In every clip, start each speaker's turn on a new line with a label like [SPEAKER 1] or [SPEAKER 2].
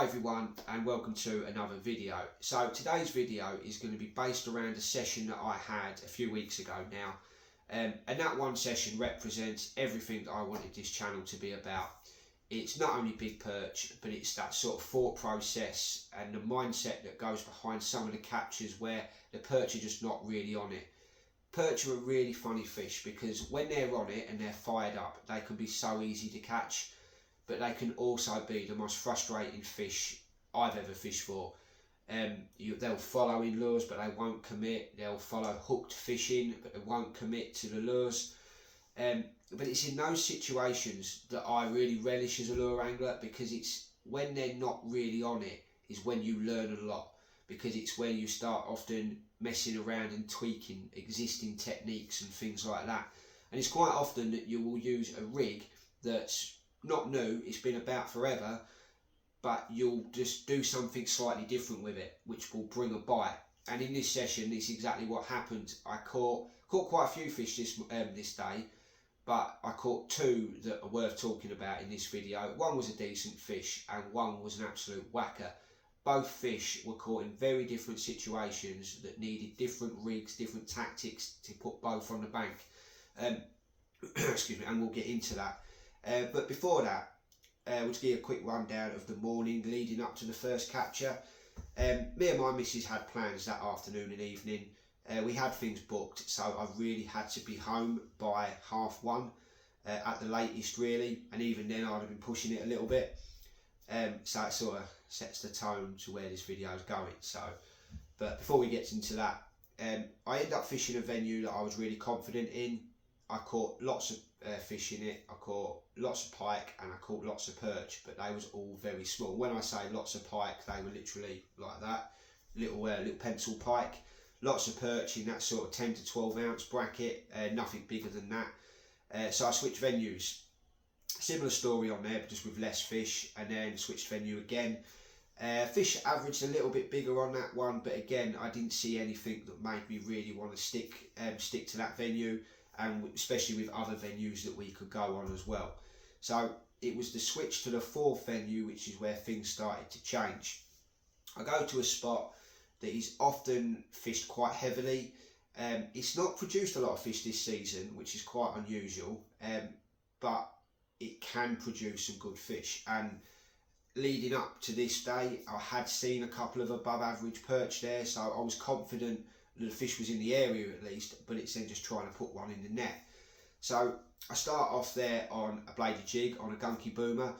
[SPEAKER 1] Hi everyone and welcome to another video. So today's video is going to be based around a session that I had a few weeks ago now, and that one session represents everything that I wanted this channel to be about. It's not only big perch, but it's that sort of thought process and the mindset that goes behind some of the captures where the perch are just not really on it. Perch are a really funny fish because when they're on it and they're fired up, they can be so easy to catch, but they can also be the most frustrating fish I've ever fished for. They'll follow in lures but they won't commit. They'll follow hooked fishing but they won't commit to the lures. But it's in those situations that I really relish as a lure angler, because it's when they're not really on it is when you learn a lot, because it's where you start often messing around and tweaking existing techniques and things like that. And it's quite often that you will use a rig that's not new, it's been about forever, but you'll just do something slightly different with it which will bring a bite. And in this session this is exactly what happened. I caught quite a few fish this day, but I caught two that are worth talking about in this video. One was a decent fish and one was an absolute whacker. Both fish were caught in very different situations that needed different rigs, different tactics to put both on the bank. Excuse me, and we'll get into that. But before that, we'll just give you a quick rundown of the morning leading up to the first capture. Me and my missus had plans that afternoon and evening. We had things booked, so I really had to be home by 1:30 at the latest really, and even then I'd have been pushing it a little bit. So it sort of sets the tone to where this video is going. But before we get into that, I ended up fishing a venue that I was really confident in. I caught lots of fish in it. I caught lots of pike and I caught lots of perch, but they was all very small. When I say lots of pike, they were literally like that, little pencil pike. Lots of perch in that sort of 10 to 12 ounce bracket, nothing bigger than that. So I switched venues. Similar story on there, but just with less fish, and then switched venue again. Fish averaged a little bit bigger on that one, but again I didn't see anything that made me really want to stick to that venue, and especially with other venues that we could go on as well. So it was the switch to the fourth venue which is where things started to change. I go to a spot that is often fished quite heavily. It's not produced a lot of fish this season, which is quite unusual, but it can produce some good fish. And leading up to this day I had seen a couple of above average perch there, so I was confident that the fish was in the area at least, but it's then just trying to put one in the net. So I start off there on a bladed jig on a gunky boomer,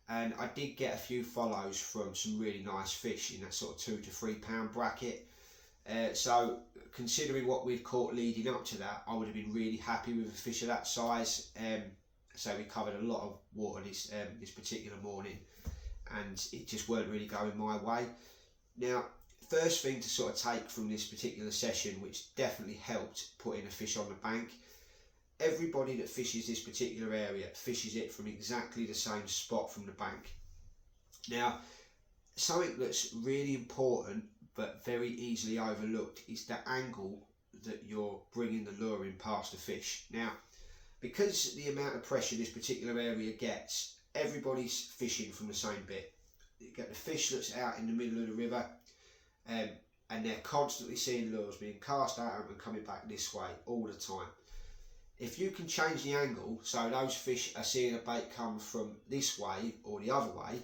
[SPEAKER 1] and I did get a few follows from some really nice fish in that sort of 2 to 3 pound bracket. So considering what we've caught leading up to that, I would have been really happy with a fish of that size. So we covered a lot of water this particular morning, and it just weren't really going my way. Now, first thing to sort of take from this particular session, which definitely helped putting a fish on the bank, everybody that fishes this particular area fishes it from exactly the same spot from the bank. Now, something that's really important but very easily overlooked is the angle that you're bringing the lure in past the fish. Now, because the amount of pressure this particular area gets, everybody's fishing from the same bit. You get the fish that's out in the middle of the river, and they're constantly seeing lures being cast out and coming back this way all the time. If you can change the angle so those fish are seeing a bait come from this way or the other way,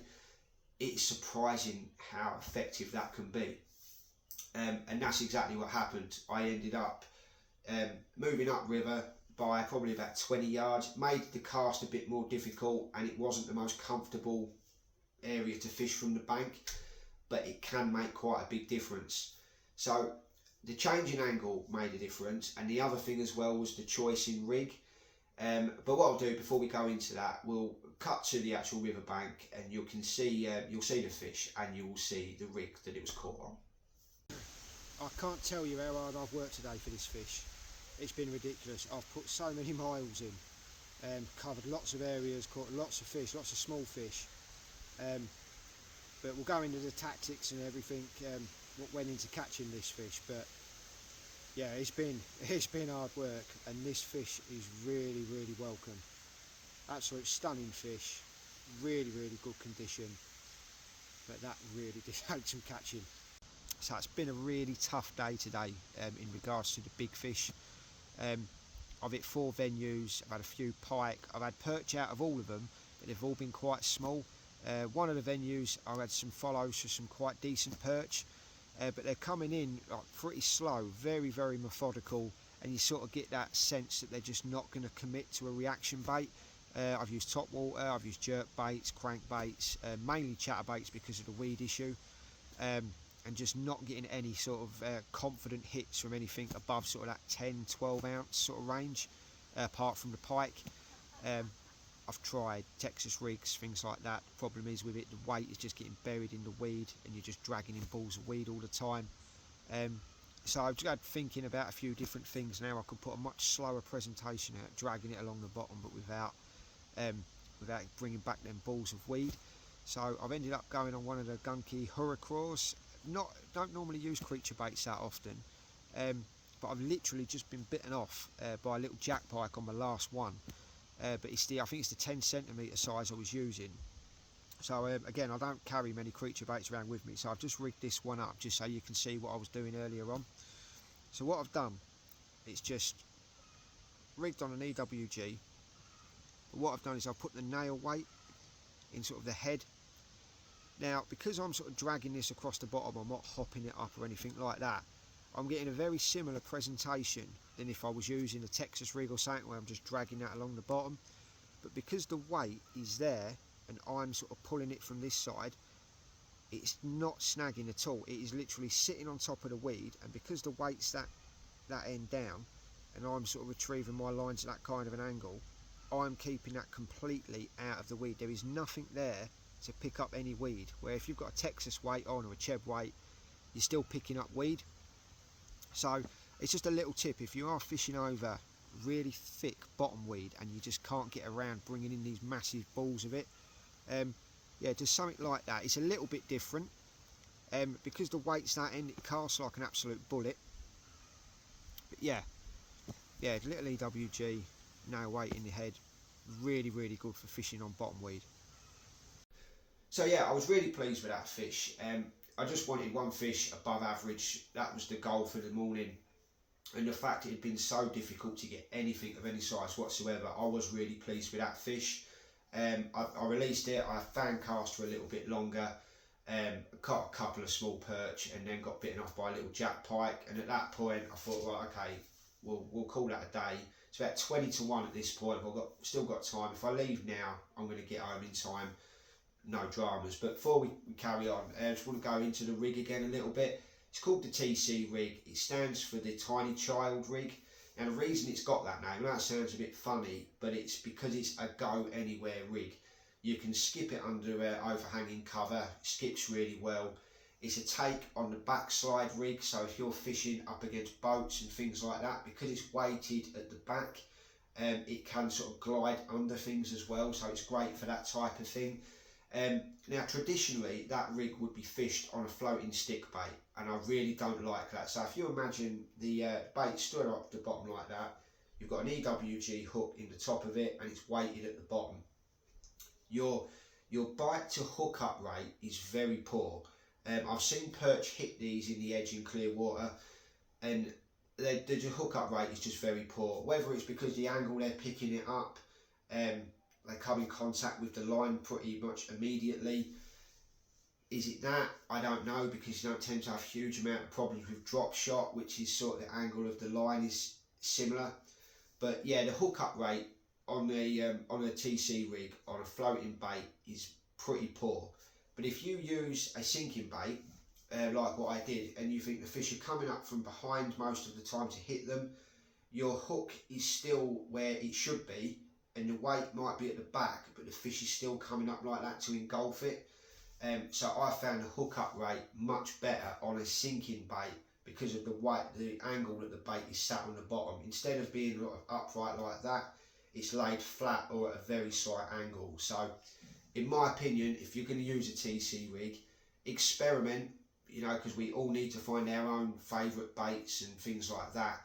[SPEAKER 1] it's surprising how effective that can be. And that's exactly what happened. I ended up moving upriver by probably about 20 yards, made the cast a bit more difficult, and it wasn't the most comfortable area to fish from the bank, but it can make quite a big difference. So the change in angle made a difference, and the other thing as well was the choice in rig. But what I'll do before we go into that, we'll cut to the actual river bank, and you can see you'll see the fish and you will see the rig that it was caught on.
[SPEAKER 2] I can't tell you how hard I've worked today for this fish. It's been ridiculous. I've put so many miles in, covered lots of areas, caught lots of fish, lots of small fish. But we'll go into the tactics and everything, what went into catching this fish. But yeah, it's been hard work, and this fish is really welcome. Absolute stunning fish, really good condition. but that really did take some catching. So it's been a really tough day today in regards to the big fish. I've hit 4 venues, I've had a few pike, I've had perch out of all of them, but they've all been quite small. One of the venues I had some follows for some quite decent perch, but they're coming in like pretty slow, very, very methodical, and you sort of get that sense that they're just not going to commit to a reaction bait. I've used top water, I've used jerk baits, crank baits, mainly chatterbaits because of the weed issue, and just not getting any sort of confident hits from anything above sort of that 10-12 ounce sort of range, apart from the pike. I've tried Texas rigs, things like that. The problem is with it, the weight is just getting buried in the weed and you're just dragging in balls of weed all the time. So I've just had thinking about a few different things now. I could put a much slower presentation out, dragging it along the bottom, but without bringing back them balls of weed. So I've ended up going on one of the gunky hurricraws. Don't normally use creature baits that often, but I've literally just been bitten off by a little jack pike on my last one. But I think it's the 10 centimetre size I was using. So again, I don't carry many creature baits around with me, so I've just rigged this one up just so you can see what I was doing earlier on. So what I've done, it's just rigged on an EWG. But what I've done is I've put the nail weight in sort of the head. Now, because I'm sort of dragging this across the bottom, I'm not hopping it up or anything like that. I'm getting a very similar presentation than if I was using a Texas rig or something where I'm just dragging that along the bottom. But because the weight is there and I'm sort of pulling it from this side, it's not snagging at all. It is literally sitting on top of the weed, and because the weight's that end down and I'm sort of retrieving my lines at that kind of an angle, I'm keeping that completely out of the weed. There is nothing there to pick up any weed, where if you've got a Texas weight on or a Cheb weight, you're still picking up weed. So it's just a little tip: if you are fishing over really thick bottom weed and you just can't get around bringing in these massive balls of it, yeah, just something like that. It's a little bit different because the weight's that end, it casts like an absolute bullet. But yeah, little EWG, nail weight in the head, really, really good for fishing on bottom weed.
[SPEAKER 1] So yeah, I was really pleased with that fish. I just wanted one fish above average. That was the goal for the morning. And the fact it had been so difficult to get anything of any size whatsoever, I was really pleased with that fish. I released it, I fan cast for a little bit longer, caught a couple of small perch, and then got bitten off by a little jack pike. And at that point I thought, right, okay, we'll call that a day. It's about 20 to 1 at this point. I've still got time. If I leave now, I'm going to get home in time. No dramas. But before we carry on, I just want to go into the rig again a little bit. It's called the TC rig. It stands for the Tiny Child rig. And the reason it's got that name, that sounds a bit funny, but it's because it's a go anywhere rig. You can skip it under overhanging cover. It skips really well. It's a take on the backslide rig, so if you're fishing up against boats and things like that, because it's weighted at the back, it can sort of glide under things as well, so it's great for that type of thing. Now traditionally that rig would be fished on a floating stick bait, and I really don't like that. So if you imagine the bait stood up the bottom like that, you've got an EWG hook in the top of it and it's weighted at the bottom. Your bite to hook up rate is very poor. I've seen perch hit these in the edge in clear water, and the hook up rate is just very poor. Whether it's because the angle they're picking it up, they come in contact with the line pretty much immediately. Is it that? I don't know, because you don't tend to have a huge amount of problems with drop shot, which is sort of the angle of the line is similar. But yeah, the hook up rate on a TC rig on a floating bait is pretty poor. But if you use a sinking bait, like what I did, and you think the fish are coming up from behind most of the time to hit them, your hook is still where it should be, and the weight might be at the back, but the fish is still coming up like that to engulf it. So I found the hook up rate much better on a sinking bait because of the weight, the angle that the bait is sat on the bottom. Instead of being upright like that, it's laid flat or at a very slight angle. So in my opinion, if you're going to use a TC rig, experiment, you know, because we all need to find our own favourite baits and things like that.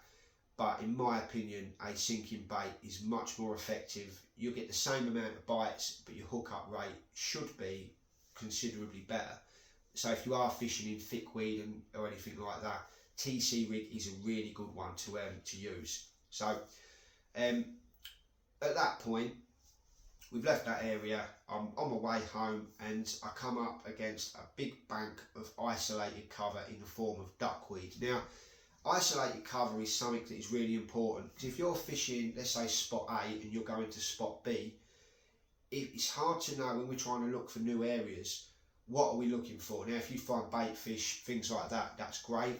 [SPEAKER 1] But in my opinion, a sinking bait is much more effective. You'll get the same amount of bites, but your hook up rate should be considerably better. So if you are fishing in thick weed or anything like that, TC rig is a really good one to use. So at that point, we've left that area, I'm on my way home, and I come up against a big bank of isolated cover in the form of duckweed. Now, isolated cover is something that is really important, because if you're fishing, let's say spot A, and you're going to spot B, it's hard to know when we're trying to look for new areas, what are we looking for? Now, if you find bait fish, things like that, that's great,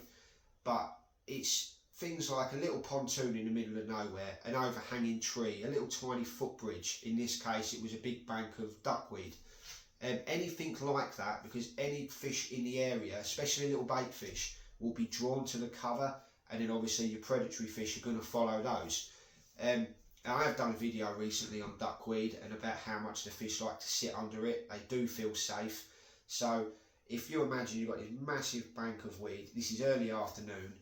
[SPEAKER 1] but it's things like a little pontoon in the middle of nowhere, an overhanging tree, a little tiny footbridge. In this case, it was a big bank of duckweed. Anything like that, because any fish in the area, especially little bait fish, will be drawn to the cover, and then obviously your predatory fish are going to follow those. I have done a video recently on duckweed and about how much the fish like to sit under it. They do feel safe. So if you imagine you've got this massive bank of weed, this is early afternoon,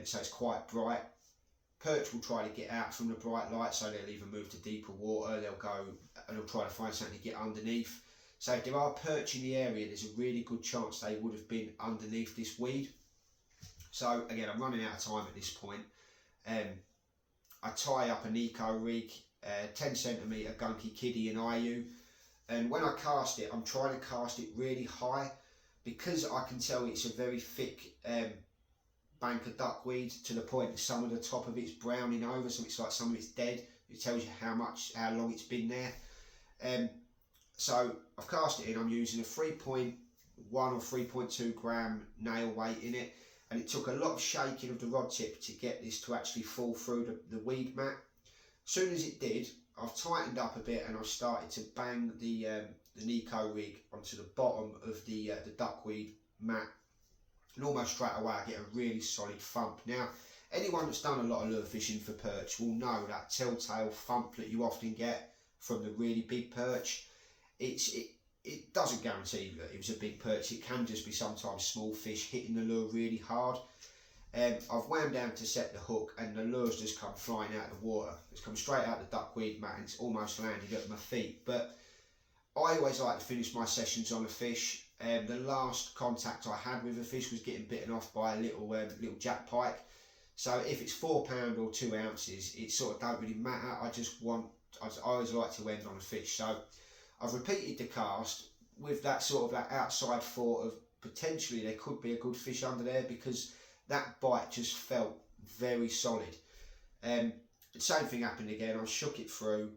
[SPEAKER 1] so it's quite bright. Perch will try to get out from the bright light, so they'll either move to deeper water, they'll go and they'll try to find something to get underneath. So if there are perch in the area, there's a really good chance they would have been underneath this weed. So again, I'm running out of time at this point. I tie up an eco rig, 10cm gunky kiddie and IU, and when I cast it, I'm trying to cast it really high, because I can tell it's a very thick bank of duckweed, to the point that some of the top of it's browning over, so it's like some of it's dead. It tells you how long it's been there. So I've cast it in. I'm using a 3.1 or 3.2 gram nail weight in it, and it took a lot of shaking of the rod tip to get this to actually fall through the weed mat. As soon as it did, I've tightened up a bit and I've started to bang the Nico rig onto the bottom of the duckweed mat, and almost straight away I get a really solid thump. Now, anyone that's done a lot of lure fishing for perch will know that telltale thump that you often get from the really big perch. It doesn't guarantee that it was a big perch. It can just be sometimes small fish hitting the lure really hard. I've wound down to set the hook, and the lure's just come flying out of the water. It's come straight out the duckweed mat and it's almost landed at my feet. But I always like to finish my sessions on a fish. The last contact I had with a fish was getting bitten off by a little jack pike. So if it's 4 pound or 2 ounces, it sort of don't really matter. I always like to end on a fish. So I've repeated the cast with that outside thought of potentially there could be a good fish under there, because that bite just felt very solid. The same thing happened again. I shook it through,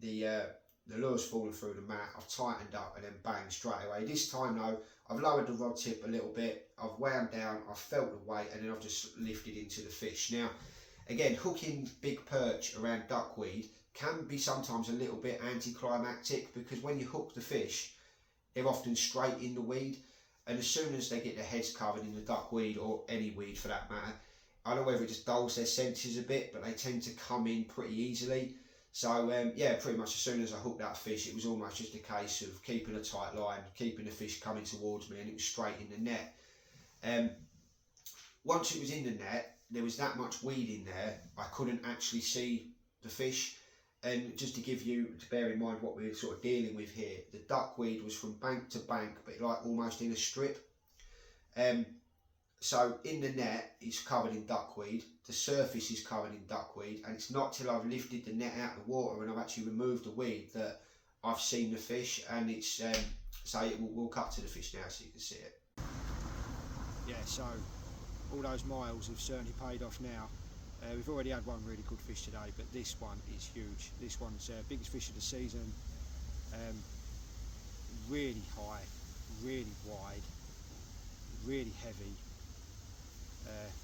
[SPEAKER 1] the lure's fallen through the mat, I've tightened up, and then bang, straight away. This time though, I've lowered the rod tip a little bit, I've wound down, I've felt the weight, and then I've just lifted into the fish. Now, again, hooking big perch around duckweed can be sometimes a little bit anticlimactic, because when you hook the fish, they're often straight in the weed, and as soon as they get their heads covered in the duckweed, or any weed for that matter, I don't know whether it just dulls their senses a bit, but they tend to come in pretty easily. So yeah, pretty much as soon as I hooked that fish, it was almost just a case of keeping a tight line, keeping the fish coming towards me, and it was straight in the net. Once it was in the net, there was that much weed in there, I couldn't actually see the fish. And just to bear in mind what we're sort of dealing with here, the duckweed was from bank to bank, but like almost in a strip. So in the net, it's covered in duckweed, the surface is covered in duckweed, and it's not till I've lifted the net out of the water and I've actually removed the weed that I've seen the fish. And it's, so we'll cut to the fish now so you can see it.
[SPEAKER 2] Yeah, so all those miles have certainly paid off now. We've already had one really good fish today, but this one is huge. This one's biggest fish of the season. Really high, really wide, really heavy.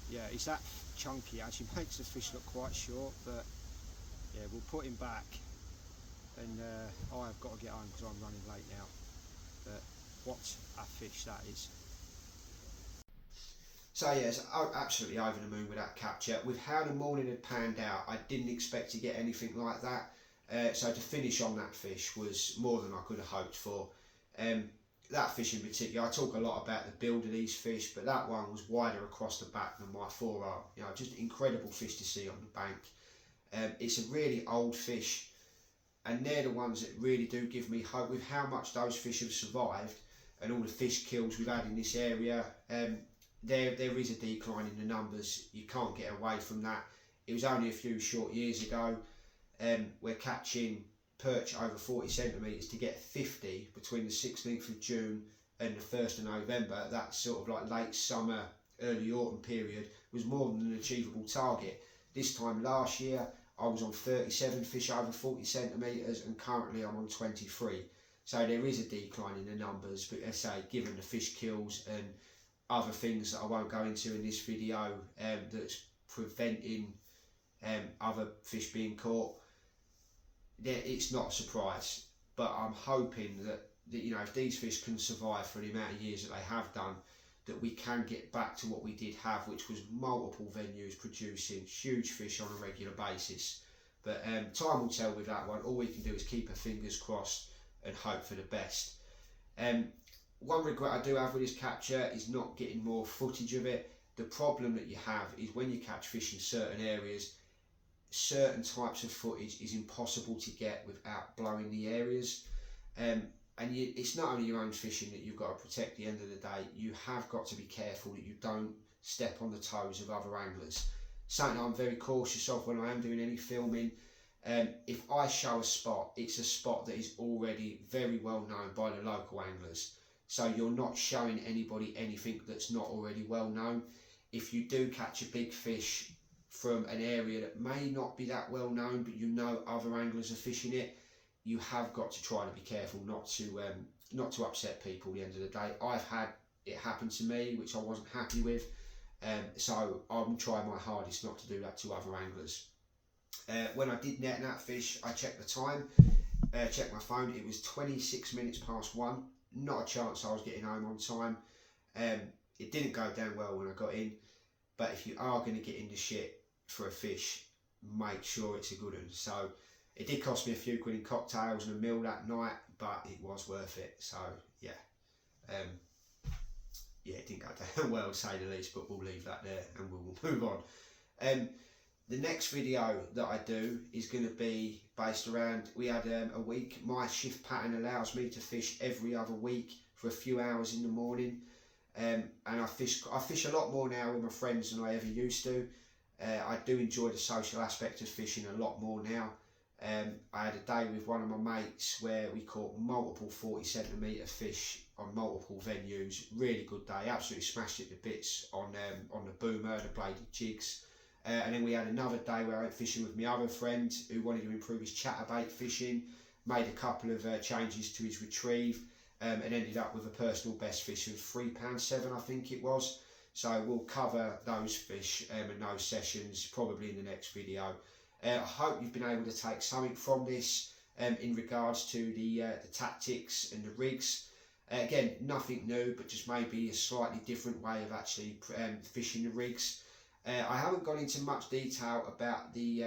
[SPEAKER 2] Yeah, it's that chunky, actually makes the fish look quite short, but yeah, we'll put him back, and I've got to get home because I'm running late now. But what a fish that is.
[SPEAKER 1] So yes, I'm absolutely over the moon with that capture. With how the morning had panned out, I didn't expect to get anything like that. So to finish on that fish was more than I could have hoped for. That fish in particular, I talk a lot about the build of these fish, but that one was wider across the back than my forearm. You know, just an incredible fish to see on the bank. It's a really old fish, and they're the ones that really do give me hope with how much those fish have survived. and all the fish kills we've had in this area, there is a decline in the numbers. You can't get away from that. It was only a few short years ago. We're catching perch over 40 centimetres to get 50 between the 16th of June and the 1st of November. That sort of like late summer, early autumn period was more than an achievable target. This time last year I was on 37 fish over 40 centimetres and currently I'm on 23. So there is a decline in the numbers, but as I say, given the fish kills and other things that I won't go into in this video that's preventing other fish being caught, it's not a surprise. But I'm hoping that you know, if these fish can survive for the amount of years that they have done, that we can get back to what we did have, which was multiple venues producing huge fish on a regular basis. But time will tell with that one. All we can do is keep our fingers crossed and hope for the best. One regret I do have with this capture is not getting more footage of it. The problem that you have is when you catch fish in certain areas, certain types of footage is impossible to get without blowing the areas. It's not only your own fishing that you've got to protect at the end of the day, you have got to be careful that you don't step on the toes of other anglers. Something I'm very cautious of when I am doing any filming. If I show a spot, it's a spot that is already very well known by the local anglers. So you're not showing anybody anything that's not already well known. If you do catch a big fish from an area that may not be that well known, but you know other anglers are fishing it, you have got to try to be careful not to upset people at the end of the day. I've had it happen to me, which I wasn't happy with, so I'm trying my hardest not to do that to other anglers. When I did net that fish, I checked the time, checked my phone, it was 26 minutes past 1, not a chance I was getting home on time. It didn't go down well when I got in, but if you are going to get in the shit for a fish, make sure it's a good one. So it did cost me a few quid in cocktails and a meal that night, but it was worth it. So yeah, it didn't go down well to say the least, but we'll leave that there and we'll move on. The next video that I do is going to be based around, we had a week, my shift pattern allows me to fish every other week for a few hours in the morning, and I fish a lot more now with my friends than I ever used to. I do enjoy the social aspect of fishing a lot more now. I had a day with one of my mates where we caught multiple 40 centimetre fish on multiple venues. Really good day, absolutely smashed it to bits on the boomer, the bladed jigs. And then we had another day where I went fishing with my other friend who wanted to improve his chatterbait fishing, made a couple of changes to his retrieve, and ended up with a personal best fish of £3.7 I think it was. So we'll cover those fish and those sessions probably in the next video. I hope you've been able to take something from this in regards to the tactics and the rigs. Again, nothing new, but just maybe a slightly different way of actually fishing the rigs. I haven't gone into much detail about the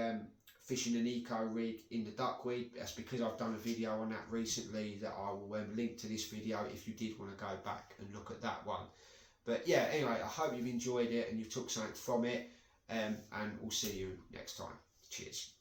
[SPEAKER 1] fishing an eco rig in the duckweed. That's because I've done a video on that recently that I will link to this video if you did want to go back and look at that one. But yeah, anyway, I hope you've enjoyed it and you took something from it, and we'll see you next time. Cheers.